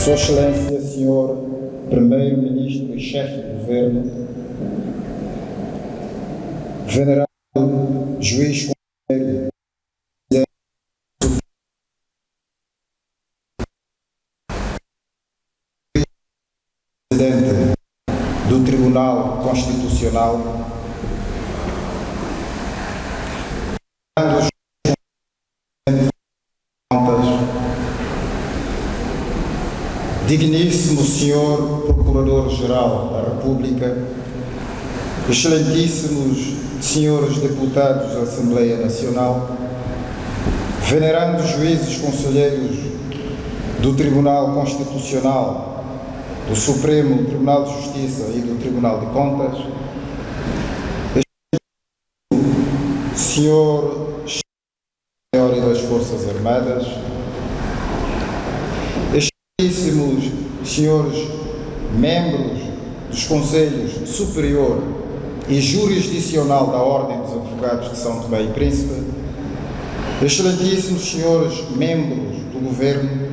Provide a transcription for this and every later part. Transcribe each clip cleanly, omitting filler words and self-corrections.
Sua Excelência, Senhor Primeiro-Ministro e Chefe do Governo, Venerável Juiz Conselheiro, Presidente do Tribunal Constitucional, digníssimo Senhor Procurador-Geral da República, excelentíssimos senhores deputados da Assembleia Nacional, venerandos juízes conselheiros do Tribunal Constitucional, do Supremo Tribunal de Justiça e do Tribunal de Contas, Senhor Maior das Forças Armadas, excelentíssimos senhores membros dos Conselhos Superior e Jurisdicional da Ordem dos Advogados de São Tomé e Príncipe, excelentíssimos senhores membros do Governo,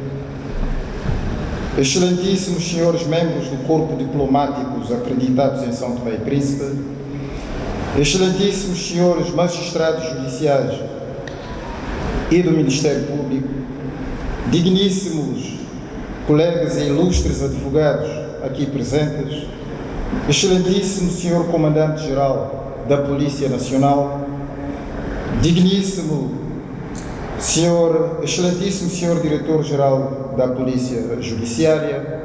excelentíssimos senhores membros do Corpo Diplomáticos acreditados em São Tomé e Príncipe, excelentíssimos senhores magistrados judiciais e do Ministério Público, digníssimos colegas e ilustres advogados aqui presentes, excelentíssimo senhor Comandante-Geral da Polícia Nacional, digníssimo senhor, excelentíssimo senhor Diretor-Geral da Polícia Judiciária,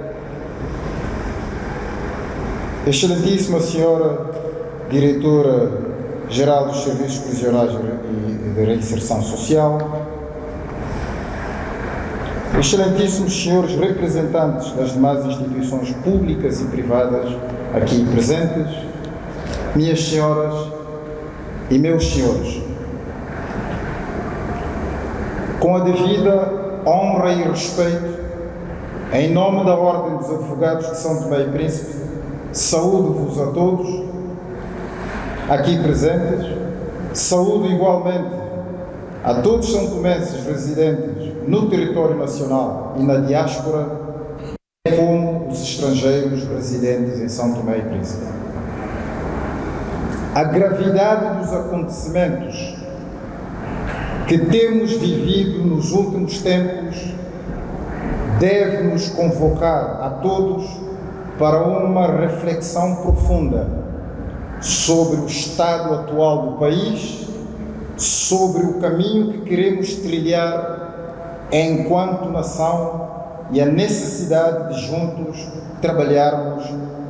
excelentíssima senhora Diretora-Geral dos Serviços Prisionais e de Reinserção Social, excelentíssimos senhores representantes das demais instituições públicas e privadas aqui presentes, minhas senhoras e meus senhores, com a devida honra e respeito, em nome da Ordem dos Advogados de São Tomé e Príncipe, saúdo-vos a todos aqui presentes, saúdo igualmente a todos os santomenses residentes no território nacional e na diáspora, como os estrangeiros residentes em São Tomé e Príncipe. A gravidade dos acontecimentos que temos vivido nos últimos tempos deve nos convocar a todos para uma reflexão profunda sobre o estado atual do país, sobre o caminho que queremos trilhar enquanto nação e a necessidade de juntos trabalharmos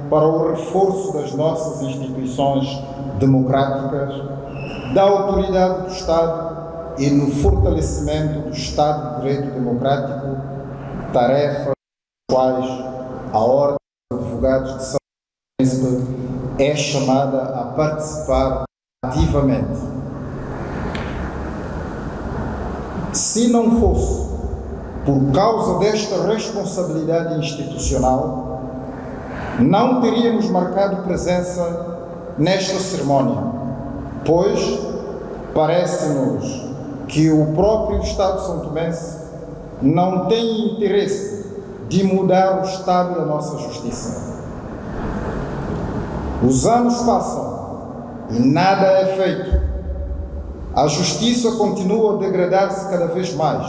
para o reforço das nossas instituições democráticas, da autoridade do Estado e no fortalecimento do Estado de Direito Democrático, tarefas das quais a Ordem dos Advogados de São Príncipe é chamada a participar ativamente. Se não fosse por causa desta responsabilidade institucional, não teríamos marcado presença nesta cerimónia, pois parece-nos que o próprio Estado santomense não tem interesse de mudar o estado da nossa justiça. Os anos passam e nada é feito. A justiça continua a degradar-se cada vez mais,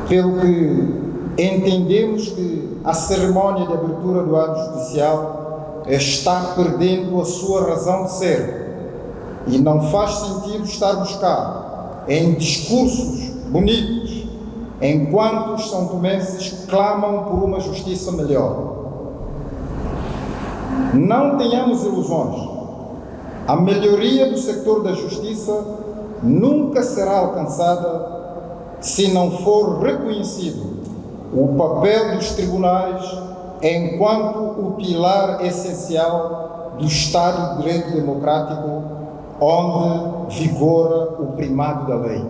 pelo que entendemos que a cerimónia de abertura do ano judicial está perdendo a sua razão de ser e não faz sentido estarmos cá em discursos bonitos enquanto os santomenses clamam por uma justiça melhor. Não tenhamos ilusões. A melhoria do setor da justiça nunca será alcançada se não for reconhecido o papel dos tribunais enquanto o pilar essencial do Estado de Direito Democrático, onde vigora o primado da lei.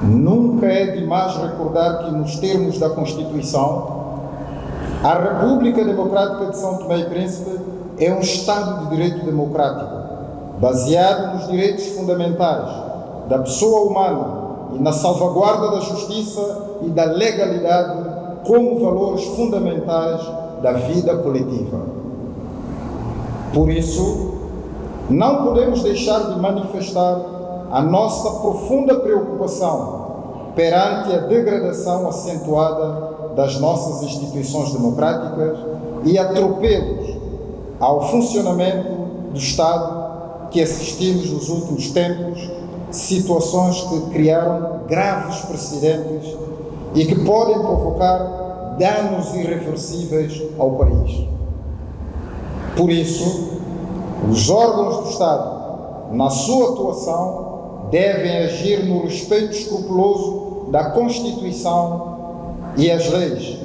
Nunca é demais recordar que, nos termos da Constituição, a República Democrática de São Tomé e Príncipe é um Estado de Direito Democrático, baseado nos direitos fundamentais da pessoa humana e na salvaguarda da justiça e da legalidade como valores fundamentais da vida coletiva. Por isso, não podemos deixar de manifestar a nossa profunda preocupação perante a degradação acentuada das nossas instituições democráticas e atropelos ao funcionamento do Estado que assistimos nos últimos tempos, situações que criaram graves precedentes e que podem provocar danos irreversíveis ao país. Por isso, os órgãos do Estado, na sua atuação, devem agir no respeito escrupuloso da Constituição e as leis,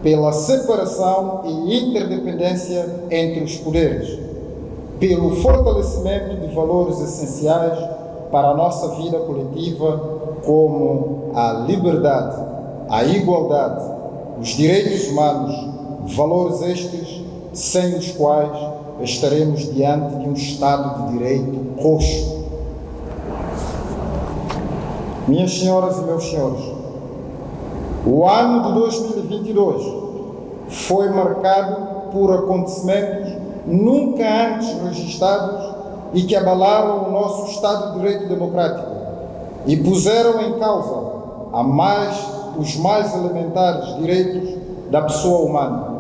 pela separação e interdependência entre os poderes, pelo fortalecimento de valores essenciais para a nossa vida coletiva, como a liberdade, a igualdade, os direitos humanos, valores estes sem os quais estaremos diante de um Estado de Direito coxo. Minhas senhoras e meus senhores, o ano de 2022 foi marcado por acontecimentos nunca antes registados e que abalaram o nosso Estado de Direito democrático e puseram em causa os mais elementares direitos da pessoa humana.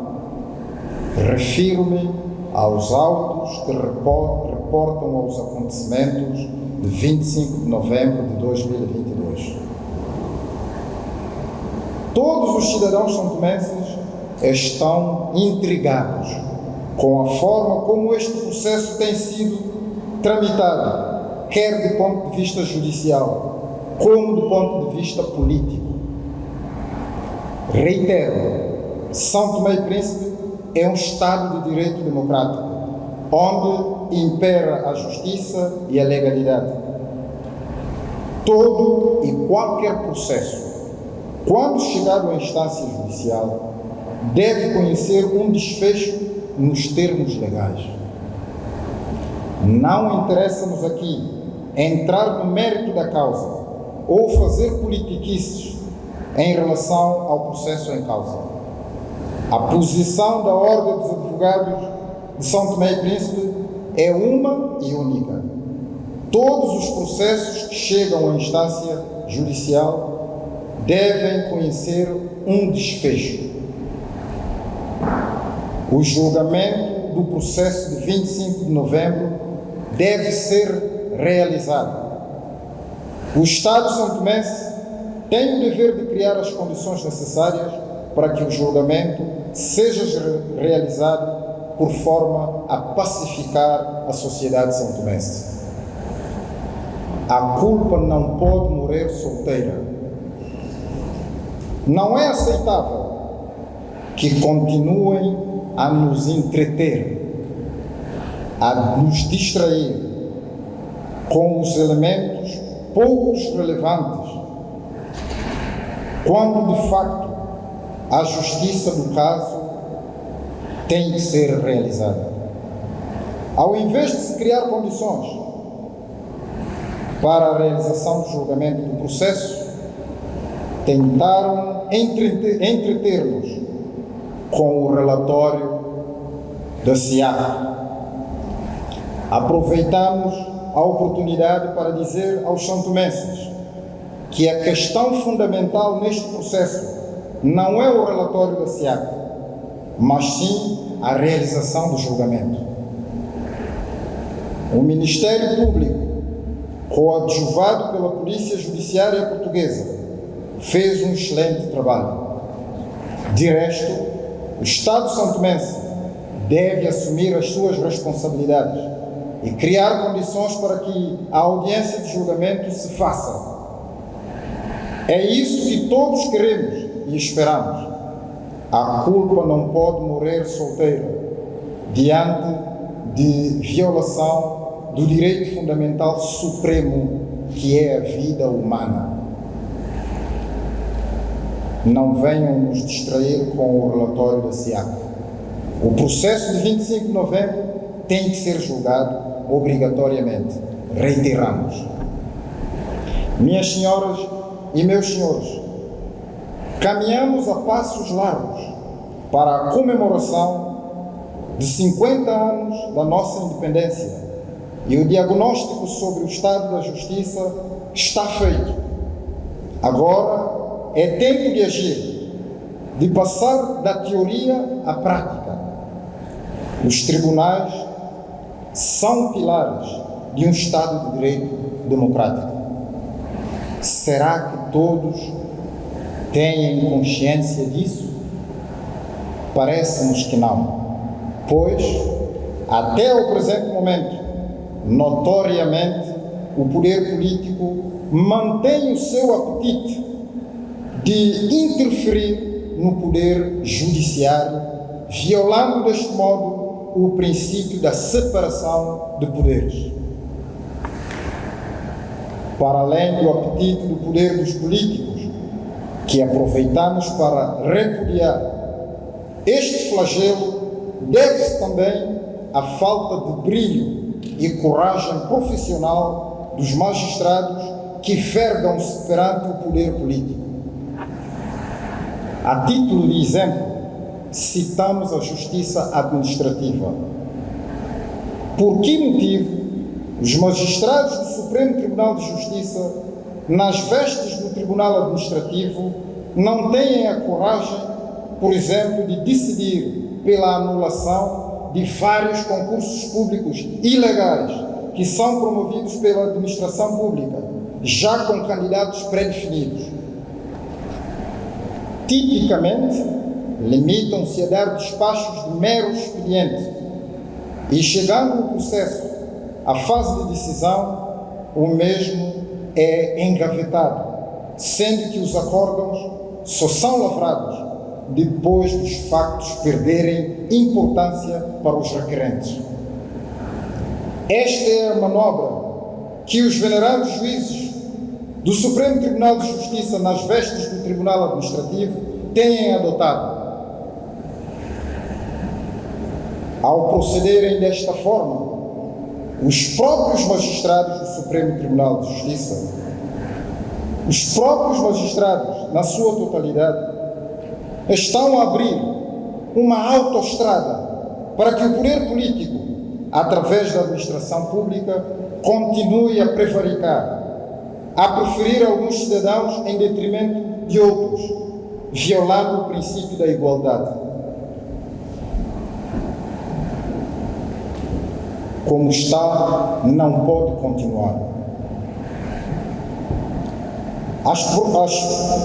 Refiro-me aos autos que reportam aos acontecimentos de 25 de novembro de 2022. Todos os cidadãos santomenses estão intrigados com a forma como este processo tem sido tramitado, quer do ponto de vista judicial, como do ponto de vista político. Reitero, São Tomé e Príncipe é um Estado de Direito democrático, onde impera a justiça e a legalidade. Todo e qualquer processo, quando chegado à instância judicial, deve conhecer um desfecho nos termos legais. Não interessa-nos aqui entrar no mérito da causa ou fazer politiquices em relação ao processo em causa. A posição da Ordem dos Advogados de São Tomé e Príncipe é uma e única. Todos os processos que chegam à instância judicial devem conhecer um desfecho. O julgamento do processo de 25 de novembro deve ser realizado. O Estado santomense tem o dever de criar as condições necessárias para que o julgamento seja realizado por forma a pacificar a sociedade santomense. A culpa não pode morrer solteira. Não é aceitável que continuem a nos entreter, a nos distrair com os elementos poucos relevantes, quando de facto a justiça do caso tem que ser realizada. Ao invés de se criar condições para a realização do julgamento do processo, tentaram entreter-nos com o relatório da SIAC. Aproveitamos a oportunidade para dizer aos santomenses que a questão fundamental neste processo não é o relatório da SIAC, mas sim a realização do julgamento. O Ministério Público, coadjuvado pela Polícia Judiciária Portuguesa, fez um excelente trabalho. De resto, o Estado santomense deve assumir as suas responsabilidades e criar condições para que a audiência de julgamento se faça. É isso que todos queremos e esperamos. A culpa não pode morrer solteira diante de violação do direito fundamental supremo, que é a vida humana. Não venham nos distrair com o relatório da SIAC. O processo de 25 de novembro tem que ser julgado obrigatoriamente. Reiteramos. Minhas senhoras e meus senhores, caminhamos a passos largos para a comemoração de 50 anos da nossa independência e o diagnóstico sobre o estado da justiça está feito. Agora é tempo de agir, de passar da teoria à prática. Os tribunais são pilares de um Estado de Direito democrático. Será que todos têm consciência disso? Parece-nos que não, pois, até o presente momento, notoriamente, o poder político mantém o seu apetite de interferir no poder judiciário, violando deste modo o princípio da separação de poderes. Para além do apetite do poder dos políticos, que aproveitamos para repudiar, este flagelo deve-se também à falta de brilho e coragem profissional dos magistrados que vergam-se perante o poder político. A título de exemplo, citamos a Justiça Administrativa. Por que motivo os magistrados do Supremo Tribunal de Justiça, nas vestes do Tribunal Administrativo, não têm a coragem, por exemplo, de decidir pela anulação de vários concursos públicos ilegais que são promovidos pela administração pública, já com candidatos pré-definidos? Tipicamente, limitam-se a dar despachos de mero expediente e, chegando o processo à fase de decisão, o mesmo é engavetado, sendo que os acórdãos só são lavrados depois dos factos perderem importância para os requerentes. Esta é a manobra que os venerados juízes do Supremo Tribunal de Justiça, nas vestes do Tribunal Administrativo, têm adotado. Ao procederem desta forma, os próprios magistrados do Supremo Tribunal de Justiça, os próprios magistrados, na sua totalidade, estão a abrir uma autoestrada para que o poder político, através da administração pública, continue a prevaricar, a preferir alguns cidadãos em detrimento de outros, violando o princípio da igualdade. Como está, não pode continuar. As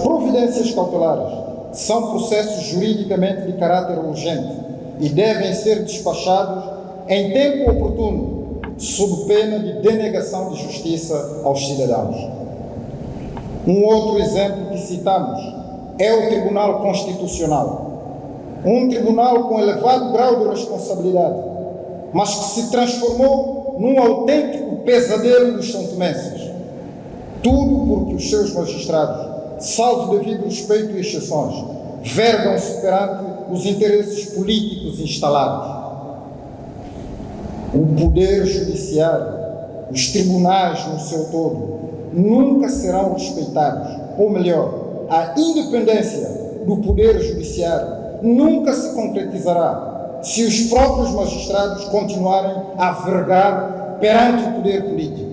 providências cautelares são processos juridicamente de caráter urgente e devem ser despachados em tempo oportuno, sob pena de denegação de justiça aos cidadãos. Um outro exemplo que citamos é o Tribunal Constitucional, um tribunal com elevado grau de responsabilidade, mas que se transformou num autêntico pesadelo dos santomenses. Tudo porque os seus magistrados, salvo devido respeito e exceções, vergam-se perante os interesses políticos instalados. O poder judiciário, os tribunais no seu todo, nunca serão respeitados, ou melhor, a independência do poder judiciário nunca se concretizará se os próprios magistrados continuarem a vergar perante o poder político.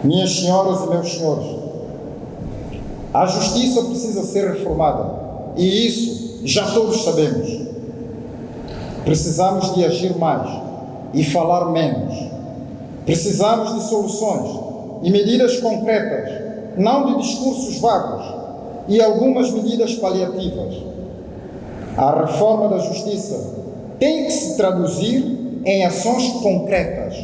Minhas senhoras e meus senhores, a justiça precisa ser reformada, e isso já todos sabemos. Precisamos de agir mais e falar menos. Precisamos de soluções e medidas concretas, não de discursos vagos e algumas medidas paliativas. A reforma da justiça tem que se traduzir em ações concretas,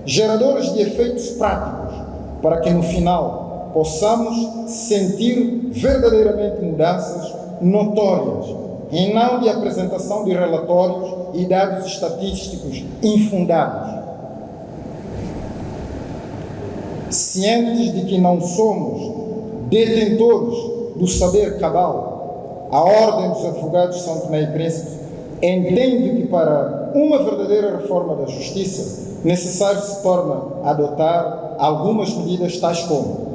geradoras de efeitos práticos, para que no final possamos sentir verdadeiramente mudanças notórias e não de apresentação de relatórios e dados estatísticos infundados. Cientes de que não somos detentores do saber cabal, a Ordem dos Advogados de São Tomé e Príncipe entende que para uma verdadeira reforma da justiça necessário se torna adotar algumas medidas tais como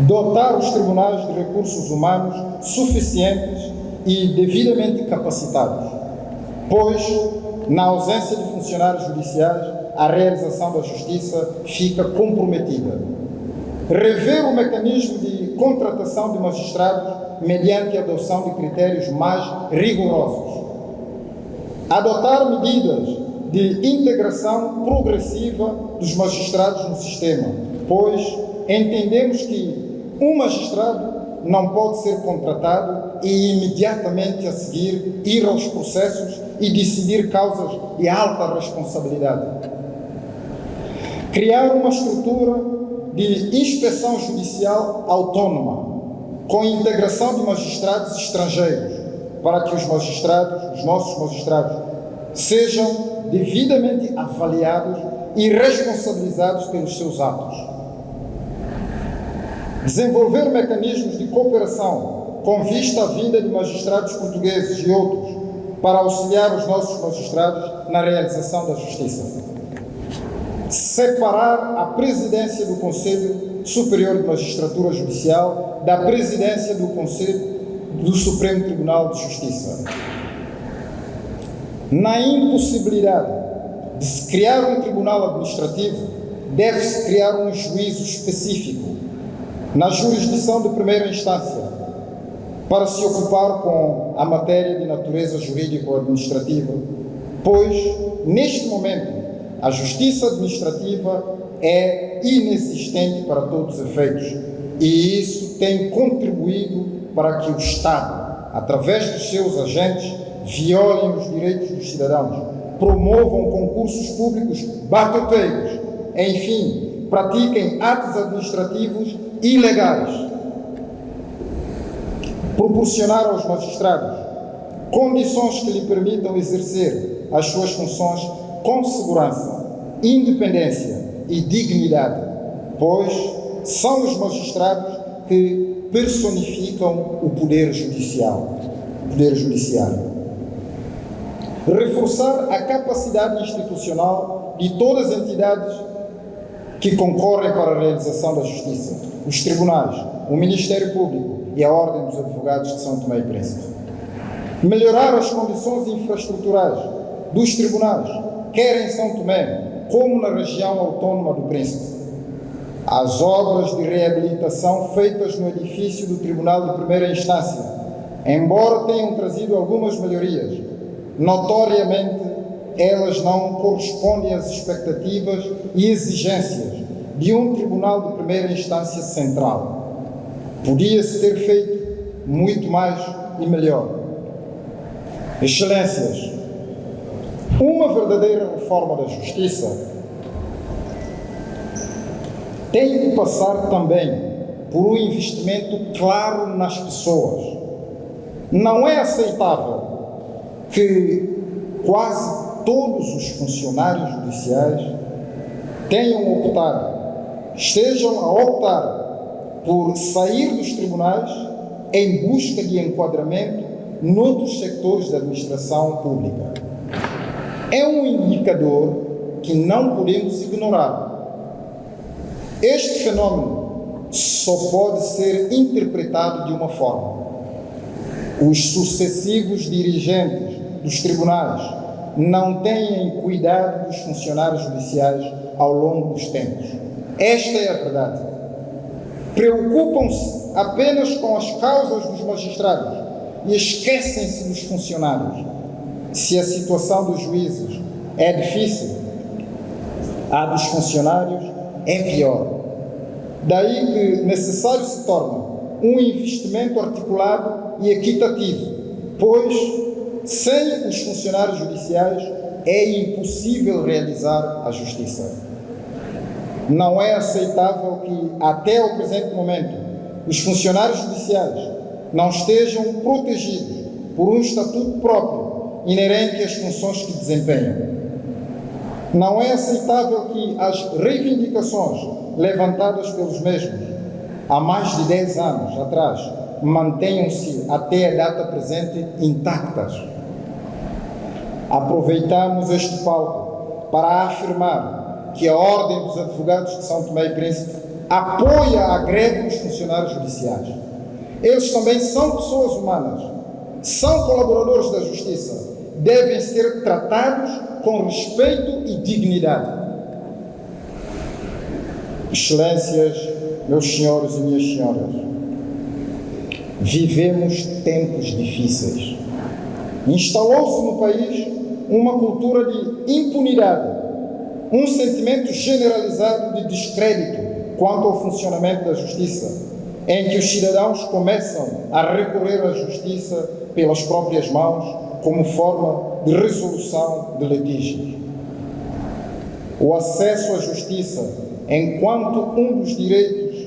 dotar os tribunais de recursos humanos suficientes e devidamente capacitados, pois, na ausência de funcionários judiciais, a realização da justiça fica comprometida. Rever o mecanismo de contratação de magistrados mediante a adoção de critérios mais rigorosos. Adotar medidas de integração progressiva dos magistrados no sistema, pois entendemos que um magistrado não pode ser contratado e imediatamente a seguir ir aos processos e decidir causas de alta responsabilidade. Criar uma estrutura de inspeção judicial autónoma, com integração de magistrados estrangeiros, para que os nossos magistrados, sejam devidamente avaliados e responsabilizados pelos seus atos. Desenvolver mecanismos de cooperação com vista à vinda de magistrados portugueses e outros para auxiliar os nossos magistrados na realização da justiça. Separar a presidência do Conselho Superior de Magistratura Judicial da presidência do Conselho do Supremo Tribunal de Justiça. Na impossibilidade de se criar um tribunal administrativo, deve-se criar um juízo específico na jurisdição de primeira instância para se ocupar com a matéria de natureza jurídico-administrativa, pois, neste momento, a justiça administrativa é inexistente para todos os efeitos e isso tem contribuído para que o Estado, através dos seus agentes, violem os direitos dos cidadãos, promovam concursos públicos batuteiros, enfim, pratiquem atos administrativos ilegais. Proporcionar aos magistrados condições que lhe permitam exercer as suas funções com segurança, independência e dignidade, pois são os magistrados que personificam o poder judiciário. Reforçar a capacidade institucional de todas as entidades que concorrem para a realização da justiça, os tribunais, o Ministério Público e a Ordem dos Advogados de São Tomé e Príncipe. Melhorar as condições infraestruturais dos tribunais, quer em São Tomé, como na região autónoma do Príncipe. As obras de reabilitação feitas no edifício do Tribunal de Primeira Instância, embora tenham trazido algumas melhorias, notoriamente elas não correspondem às expectativas e exigências de um Tribunal de Primeira Instância central. Podia-se ter feito muito mais e melhor. Excelências, uma verdadeira reforma da justiça tem de passar também por um investimento claro nas pessoas. Não é aceitável que quase todos os funcionários judiciais estejam a optar por sair dos tribunais em busca de enquadramento noutros setores da administração pública. É um indicador que não podemos ignorar. Este fenômeno só pode ser interpretado de uma forma. Os sucessivos dirigentes dos tribunais não têm cuidado dos funcionários judiciais ao longo dos tempos. Esta é a verdade. Preocupam-se apenas com as causas dos magistrados e esquecem-se dos funcionários. Se a situação dos juízes é difícil, a dos funcionários é pior. Daí que necessário se torna um investimento articulado e equitativo, pois sem os funcionários judiciais é impossível realizar a justiça. Não é aceitável que, até o presente momento, os funcionários judiciais não estejam protegidos por um estatuto próprio inerente às funções que desempenham. Não é aceitável que as reivindicações levantadas pelos mesmos há mais de 10 anos atrás mantenham-se até a data presente intactas. Aproveitamos este palco para afirmar que a Ordem dos Advogados de São Tomé e Príncipe apoia a greve dos funcionários judiciais. Eles também são pessoas humanas, são colaboradores da justiça, devem ser tratados com respeito e dignidade. Excelências, meus senhores e minhas senhoras, vivemos tempos difíceis. Instalou-se no país uma cultura de impunidade, um sentimento generalizado de descrédito quanto ao funcionamento da justiça, em que os cidadãos começam a recorrer à justiça pelas próprias mãos como forma de resolução de litígios. O acesso à justiça, enquanto um dos direitos,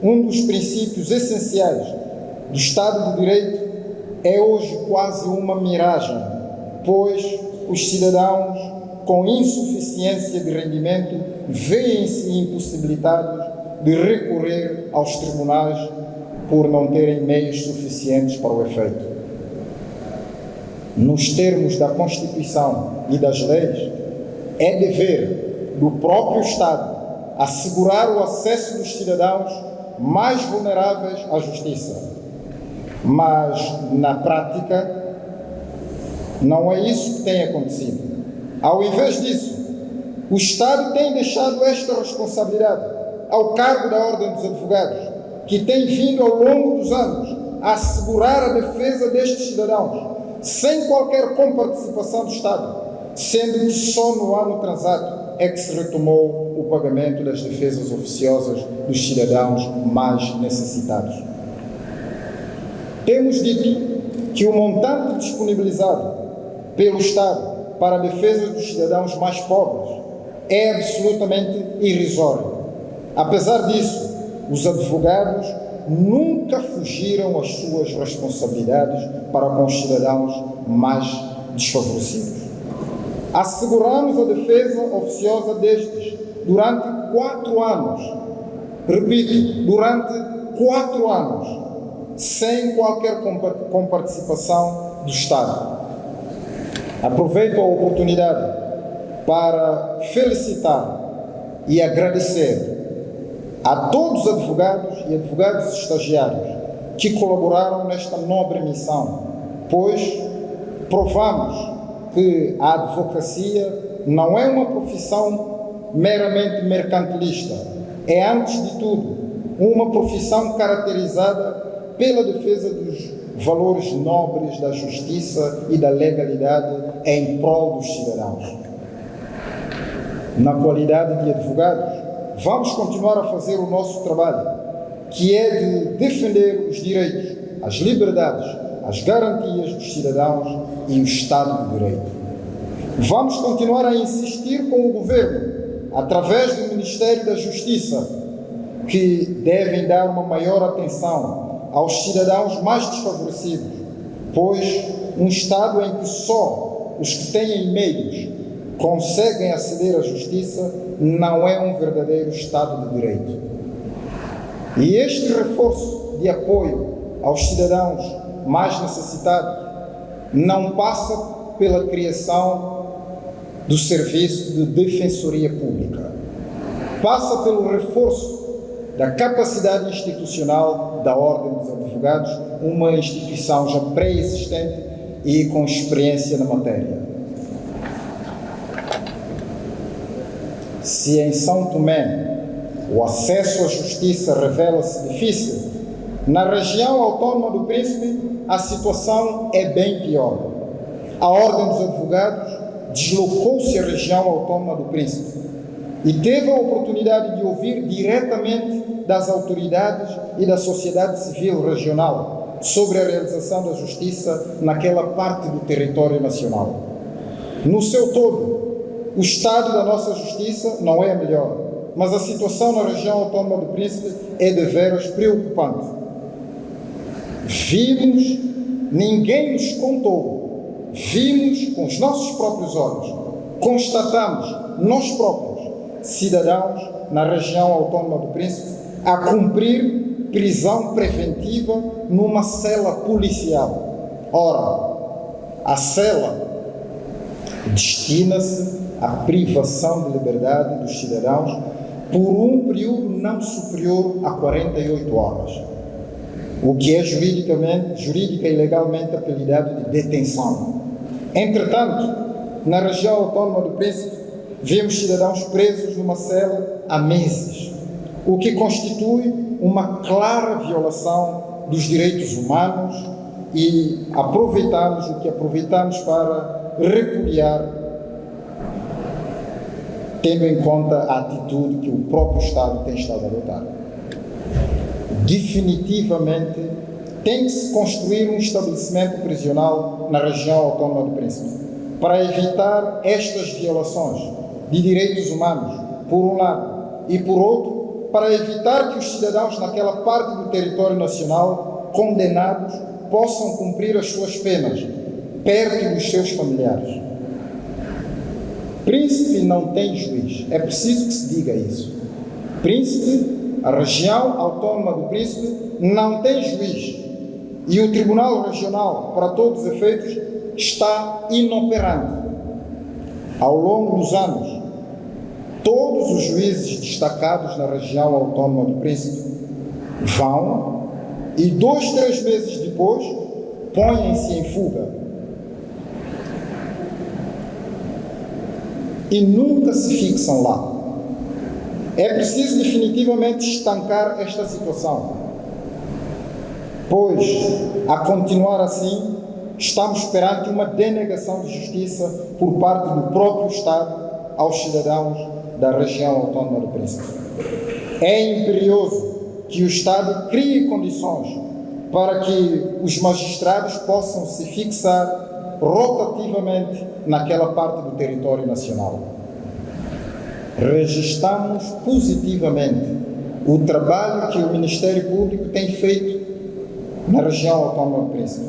um dos princípios essenciais do Estado de Direito, é hoje quase uma miragem, pois os cidadãos com insuficiência de rendimento veem-se impossibilitados de recorrer aos tribunais por não terem meios suficientes para o efeito. Nos termos da Constituição e das leis, é dever do próprio Estado assegurar o acesso dos cidadãos mais vulneráveis à justiça. Mas, na prática, não é isso que tem acontecido. Ao invés disso, o Estado tem deixado esta responsabilidade ao cargo da Ordem dos Advogados, que tem vindo ao longo dos anos a assegurar a defesa destes cidadãos, sem qualquer comparticipação do Estado, sendo que só no ano transato é que se retomou o pagamento das defesas oficiosas dos cidadãos mais necessitados. Temos dito que o montante disponibilizado pelo Estado para a defesa dos cidadãos mais pobres é absolutamente irrisório. Apesar disso, os advogados nunca fugiram às suas responsabilidades para com os cidadãos mais desfavorecidos. Asseguramos a defesa oficiosa destes durante 4 anos. Repito, durante 4 anos, sem qualquer comparticipação do Estado. Aproveito a oportunidade para felicitar e agradecer a todos os advogados e advogados estagiários que colaboraram nesta nobre missão, pois provamos que a advocacia não é uma profissão meramente mercantilista, é, antes de tudo, uma profissão caracterizada pela defesa dos valores nobres da justiça e da legalidade em prol dos cidadãos. Na qualidade de advogados, vamos continuar a fazer o nosso trabalho, que é de defender os direitos, as liberdades, as garantias dos cidadãos e o Estado de Direito. Vamos continuar a insistir com o Governo, através do Ministério da Justiça, que devem dar uma maior atenção aos cidadãos mais desfavorecidos, pois um Estado em que só os que têm meios conseguem aceder à justiça não é um verdadeiro Estado de Direito. E este reforço de apoio aos cidadãos mais necessitados não passa pela criação do Serviço de Defensoria Pública. Passa pelo reforço da capacidade institucional da Ordem dos Advogados, uma instituição já pré-existente e com experiência na matéria. Se em São Tomé o acesso à justiça revela-se difícil, na região autónoma do Príncipe a situação é bem pior. A Ordem dos Advogados deslocou-se à região autónoma do Príncipe e teve a oportunidade de ouvir diretamente das autoridades e da sociedade civil regional sobre a realização da justiça naquela parte do território nacional. No seu todo, o estado da nossa justiça não é a melhor, mas a situação na região autónoma do Príncipe é deveras preocupante. Vimos, ninguém nos contou, vimos com os nossos próprios olhos, constatamos nós próprios, cidadãos na região autónoma do Príncipe, a cumprir prisão preventiva numa cela policial. Ora, a cela destina-se à privação de liberdade dos cidadãos por um período não superior a 48 horas, o que é jurídica e legalmente apelidado de detenção. Entretanto, na região autónoma do Príncipe, vemos cidadãos presos numa cela há meses, o que constitui uma clara violação dos direitos humanos e aproveitamos para repudiar, tendo em conta a atitude que o próprio Estado tem estado a adotar. Definitivamente, tem que se construir um estabelecimento prisional na região autónoma do Príncipe, para evitar estas violações de direitos humanos, por um lado, e por outro, para evitar que os cidadãos naquela parte do território nacional condenados possam cumprir as suas penas perto dos seus familiares. Príncipe não tem juiz, é preciso que se diga isso. Príncipe, a região autónoma do Príncipe, não tem juiz e o Tribunal Regional, para todos os efeitos, está inoperante. Ao longo dos anos, todos os juízes destacados na região autónoma do Príncipe vão e 2, 3 meses depois põem-se em fuga. E nunca se fixam lá. É preciso definitivamente estancar esta situação, pois, a continuar assim, estamos perante uma denegação de justiça por parte do próprio Estado aos cidadãos da região autónoma do Príncipe. É imperioso que o Estado crie condições para que os magistrados possam se fixar rotativamente naquela parte do território nacional. Registramos positivamente o trabalho que o Ministério Público tem feito na região autónoma do Príncipe.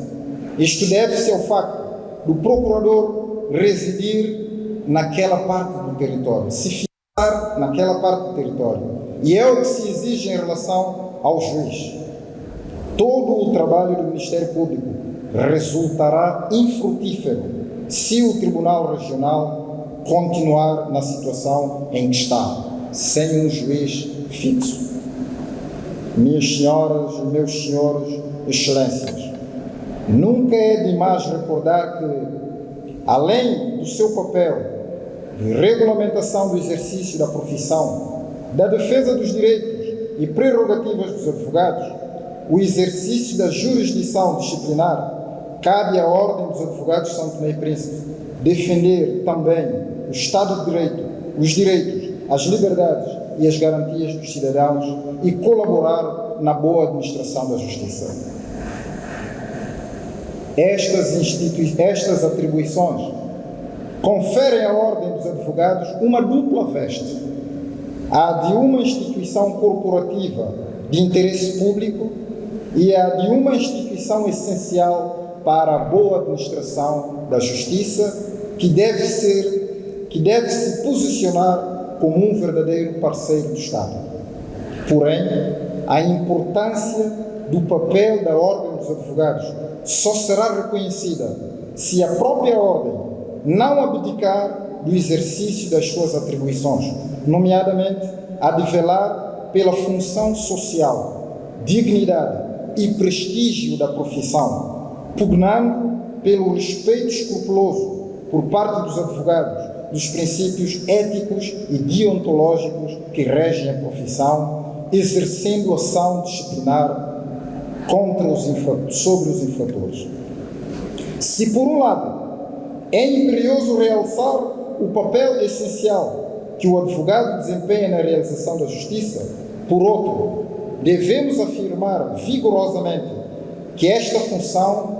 Isto deve-se ao facto do procurador residir naquela parte do território, se fixar naquela parte do território. E é o que se exige em relação ao juiz. Todo o trabalho do Ministério Público resultará infrutífero se o Tribunal Regional continuar na situação em que está, sem um juiz fixo. Minhas senhoras e meus senhores, excelências, nunca é demais recordar que, além do seu papel de regulamentação do exercício da profissão, da defesa dos direitos e prerrogativas dos advogados, o exercício da jurisdição disciplinar, cabe à Ordem dos Advogados de São Tomé e Príncipe defender também o Estado de Direito, os direitos, as liberdades e as garantias dos cidadãos e colaborar na boa administração da justiça. Estas atribuições conferem à Ordem dos Advogados uma dupla veste: a de uma instituição corporativa de interesse público e a de uma instituição essencial para a boa administração da justiça, que deve se posicionar como um verdadeiro parceiro do Estado. Porém, a importância do papel da Ordem dos Advogados só será reconhecida se a própria Ordem não abdicar do exercício das suas atribuições, nomeadamente a de velar pela função social, dignidade e prestígio da profissão, pugnando pelo respeito escrupuloso por parte dos advogados dos princípios éticos e deontológicos que regem a profissão, exercendo ação disciplinar sobre os infratores. Se, por um lado, é imperioso realçar o papel essencial que o advogado desempenha na realização da justiça, por outro, devemos afirmar vigorosamente que esta função,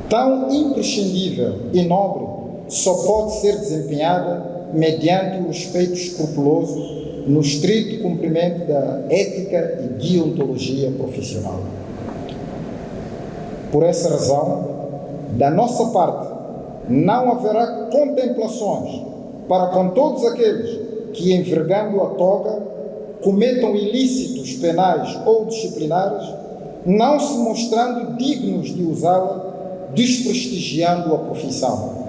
tão imprescindível e nobre, só pode ser desempenhada mediante o respeito escrupuloso no estrito cumprimento da ética e deontologia profissional. Por essa razão, da nossa parte, não haverá contemplações para com todos aqueles que, envergando a toga, cometam ilícitos penais ou disciplinares, não se mostrando dignos de usá-la, desprestigiando a profissão.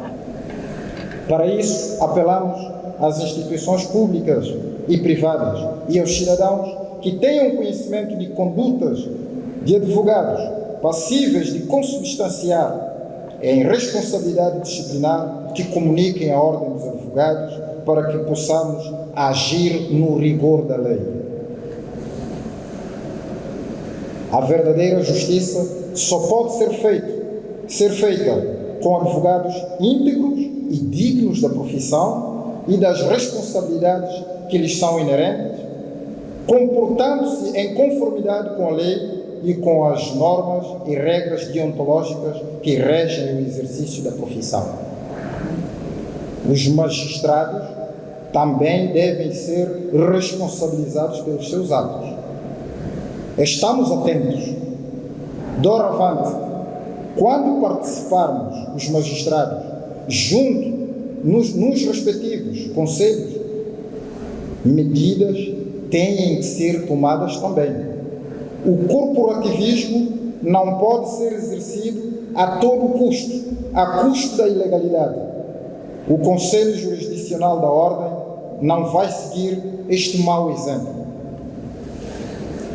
Para isso, apelamos às instituições públicas e privadas e aos cidadãos que tenham conhecimento de condutas de advogados passíveis de consubstanciar em responsabilidade disciplinar, que comuniquem à Ordem dos Advogados para que possamos agir no rigor da lei. A verdadeira justiça só pode ser feita com advogados íntegros e dignos da profissão e das responsabilidades que lhes são inerentes, comportando-se em conformidade com a lei e com as normas e regras deontológicas que regem o exercício da profissão. Os magistrados também devem ser responsabilizados pelos seus atos. Estamos atentos. Doravante, quando participarmos, os magistrados, junto nos respectivos conselhos, medidas têm que ser tomadas também. O corporativismo não pode ser exercido a todo custo, a custo da ilegalidade. O Conselho Jurisdicional da Ordem não vai seguir este mau exemplo.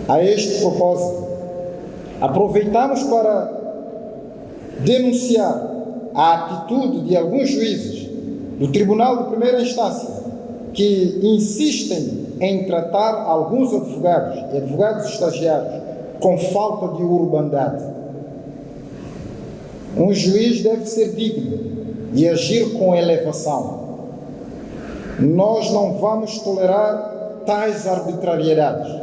A este propósito, aproveitamos para denunciar a atitude de alguns juízes do Tribunal de Primeira Instância que insistem em tratar alguns advogados e advogados estagiários com falta de urbanidade. Um juiz deve ser digno e agir com elevação. Nós não vamos tolerar tais arbitrariedades.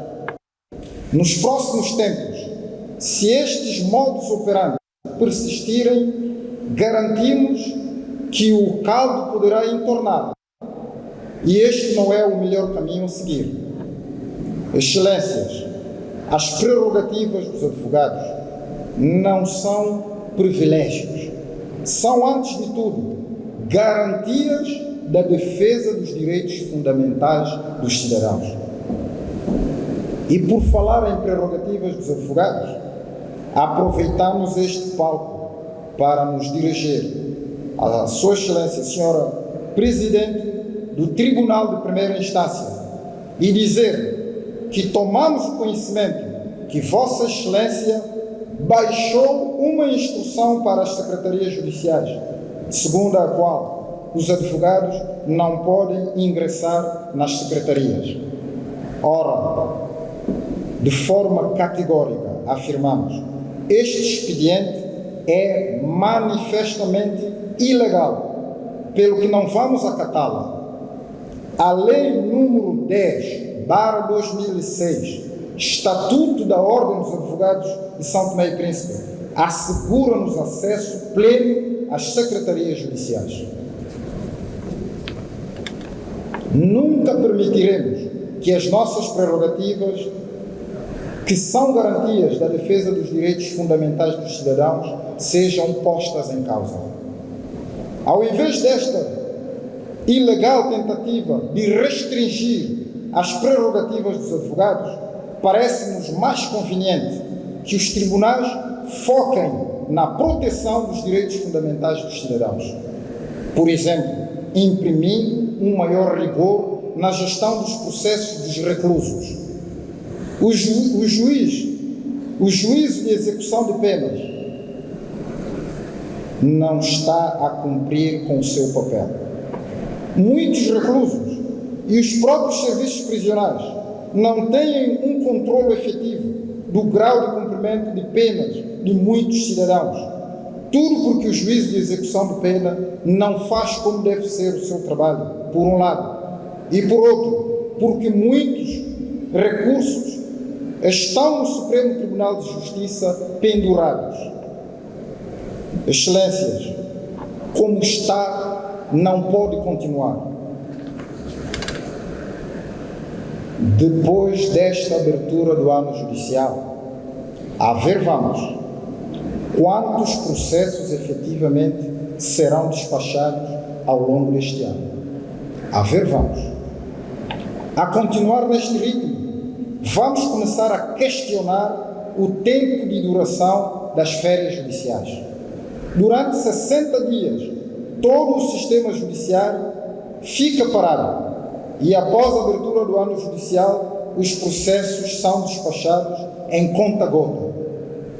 Nos próximos tempos, se estes modos operantes persistirem, garantimos que o caldo poderá entornar. E este não é o melhor caminho a seguir. Excelências, as prerrogativas dos advogados não são privilégios. São, antes de tudo, garantias da defesa dos direitos fundamentais dos cidadãos. E por falar em prerrogativas dos advogados, aproveitamos este palco para nos dirigir à Sua Excelência, Senhora Presidente do Tribunal de Primeira Instância, e dizer que tomamos conhecimento que Vossa Excelência baixou uma instrução para as secretarias judiciais, segundo a qual os advogados não podem ingressar nas secretarias. Ora, de forma categórica, afirmamos, este expediente é manifestamente ilegal, pelo que não vamos acatá-la. A Lei número 10/2006, Estatuto da Ordem dos Advogados de São Tomé e Príncipe, assegura-nos acesso pleno às secretarias judiciais. Nunca permitiremos que as nossas prerrogativas, que são garantias da defesa dos direitos fundamentais dos cidadãos, sejam postas em causa. Ao invés desta ilegal tentativa de restringir as prerrogativas dos advogados, parece-nos mais conveniente que os tribunais foquem na proteção dos direitos fundamentais dos cidadãos. Por exemplo, imprimindo um maior rigor na gestão dos processos dos reclusos. O juízo de execução de penas não está a cumprir com o seu papel. Muitos reclusos e os próprios serviços prisionais não têm um controle efetivo do grau de cumprimento de penas de muitos cidadãos. Tudo porque o juízo de execução de pena não faz como deve ser o seu trabalho, por um lado, e por outro, porque muitos recursos estão no Supremo Tribunal de Justiça pendurados. Excelências, como está, não pode continuar. Depois desta abertura do ano judicial, a ver vamos quantos processos efetivamente serão despachados ao longo deste ano. A ver vamos. A continuar neste ritmo, vamos começar a questionar o tempo de duração das férias judiciais. Durante 60 dias, todo o sistema judiciário fica parado e após a abertura do ano judicial, os processos são despachados em conta-gota,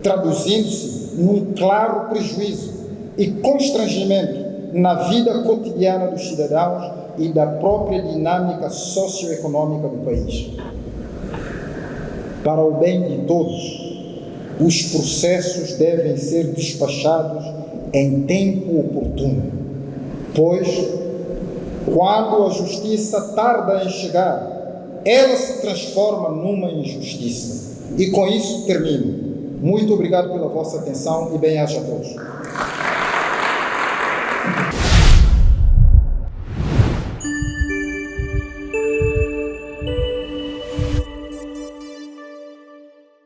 traduzindo-se num claro prejuízo e constrangimento na vida cotidiana dos cidadãos e da própria dinâmica socioeconômica do país. Para o bem de todos, os processos devem ser despachados em tempo oportuno, pois, quando a justiça tarda em chegar, ela se transforma numa injustiça. E com isso termino. Muito obrigado pela vossa atenção e bem-aja a todos.